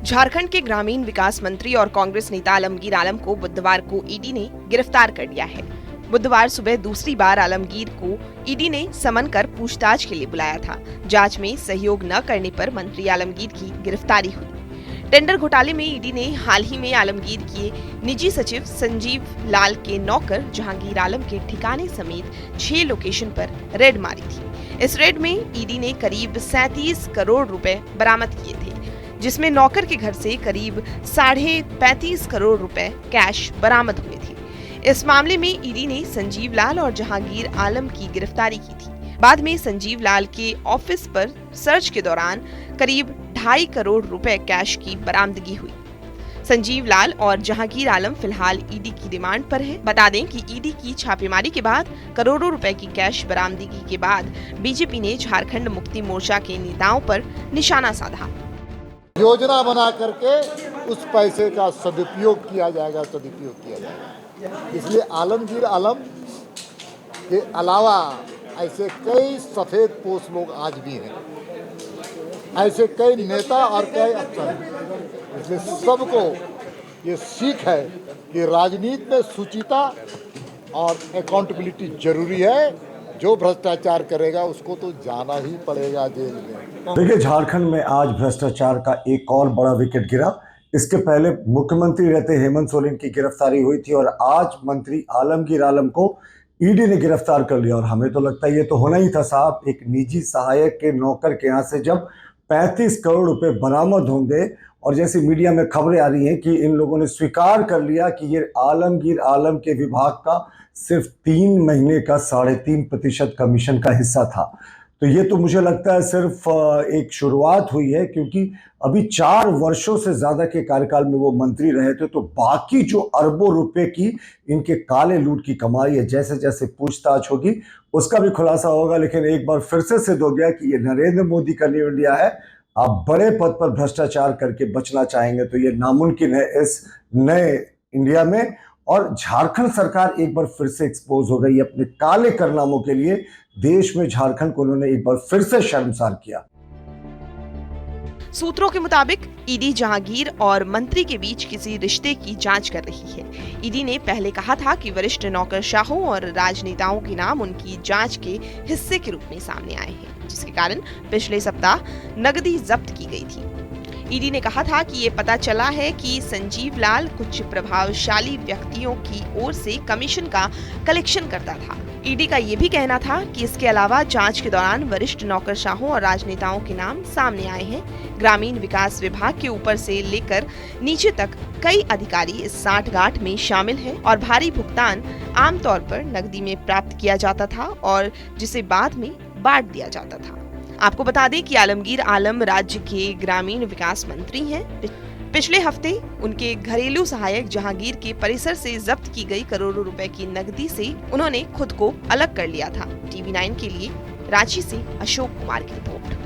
झारखंड के ग्रामीण विकास मंत्री और कांग्रेस नेता आलमगीर आलम को बुधवार को ईडी ने गिरफ्तार कर लिया है। बुधवार सुबह दूसरी बार आलमगीर को ईडी ने समन कर पूछताछ के लिए बुलाया था। जांच में सहयोग न करने पर मंत्री आलमगीर की गिरफ्तारी हुई। टेंडर घोटाले में ईडी ने हाल ही में आलमगीर के निजी सचिव संजीव लाल के नौकर जहांगीर आलम के ठिकाने समेत 6 लोकेशन पर रेड मारी थी। इस रेड में ईडी ने करीब 37 करोड़ रुपए बरामद किए थे, जिसमें नौकर के घर से करीब 35.5 करोड़ रुपए कैश बरामद हुए थे। इस मामले में ईडी ने संजीव लाल और जहांगीर आलम की गिरफ्तारी की थी। बाद में संजीव लाल के ऑफिस पर सर्च के दौरान करीब 2.5 करोड़ रुपए कैश की बरामदगी हुई। संजीव लाल और जहांगीर आलम फिलहाल ईडी की रिमांड पर है। बता दें कि ईडी की छापेमारी के बाद करोड़ों रुपए की कैश बरामदगी के बाद बीजेपी ने झारखंड मुक्ति मोर्चा के नेताओं पर निशाना साधा। योजना बना करके उस पैसे का सदुपयोग किया जाएगा। इसलिए आलमगीर आलम के अलावा ऐसे कई सफेद पोश लोग आज भी हैं, ऐसे कई नेता और कई अफसर हैं। इसलिए सबको ये सीख है कि राजनीति में शुचिता और अकाउंटेबिलिटी जरूरी है। जो भ्रष्टाचार करेगा उसको तो जाना ही पड़ेगा जेल में। देखिए, झारखंड में आज भ्रष्टाचार का एक और बड़ा विकेट गिरा। इसके पहले मुख्यमंत्री रहते हेमंत सोरेन की गिरफ्तारी हुई थी और आज मंत्री आलमगीर आलम को ईडी ने गिरफ्तार कर लिया। और हमें तो लगता है ये तो होना ही था साहब। एक निजी सहायक के नौकर के यहाँ से जब 35 करोड़ रुपए बरामद होंगे और जैसे मीडिया में खबरें आ रही हैं कि इन लोगों ने स्वीकार कर लिया कि ये आलमगीर आलम के विभाग का सिर्फ 3 महीने का 3.5% कमीशन का हिस्सा था, तो ये तो मुझे लगता है सिर्फ एक शुरुआत हुई है, क्योंकि अभी 4 वर्षों से ज्यादा के कार्यकाल में वो मंत्री रहे थे। तो बाकी जो अरबों रुपए की इनके काले लूट की कमाई है, जैसे जैसे पूछताछ होगी उसका भी खुलासा होगा। लेकिन एक बार फिर से सिद्ध हो गया कि ये नरेंद्र मोदी का न्यू इंडिया है। आप बड़े पद पर भ्रष्टाचार करके बचना चाहेंगे तो ये नामुमकिन है इस नए इंडिया में। और झारखंड सरकार एक बार फिर से एक्सपोज हो गई अपने काले कारनामों के लिए। देश में झारखंड को उन्होंने एक बार फिर से शर्मसार किया। सूत्रों के मुताबिक ईडी जहांगीर और मंत्री के बीच किसी रिश्ते की जांच कर रही है। ईडी ने पहले कहा था कि वरिष्ठ नौकरशाहों और राजनेताओं के नाम उनकी जांच के हिस्से के रूप में सामने आए हैं, जिसके कारण पिछले सप्ताह नकदी जब्त की गई थी। ईडी ने कहा था कि ये पता चला है कि संजीव लाल कुछ प्रभावशाली व्यक्तियों की ओर से कमीशन का कलेक्शन करता था। ईडी का ये भी कहना था कि इसके अलावा जांच के दौरान वरिष्ठ नौकरशाहों और राजनेताओं के नाम सामने आए हैं। ग्रामीण विकास विभाग के ऊपर से लेकर नीचे तक कई अधिकारी इस साठगांठ में शामिल हैं और भारी भुगतान आमतौर पर नकदी में प्राप्त किया जाता था और जिसे बाद में बांट दिया जाता था। आपको बता दें कि आलमगीर आलम राज्य के ग्रामीण विकास मंत्री हैं। पिछले हफ्ते उनके घरेलू सहायक जहांगीर के परिसर से जब्त की गई करोड़ों रुपए की नकदी से उन्होंने खुद को अलग कर लिया था। TV9 के लिए रांची से अशोक कुमार की रिपोर्ट।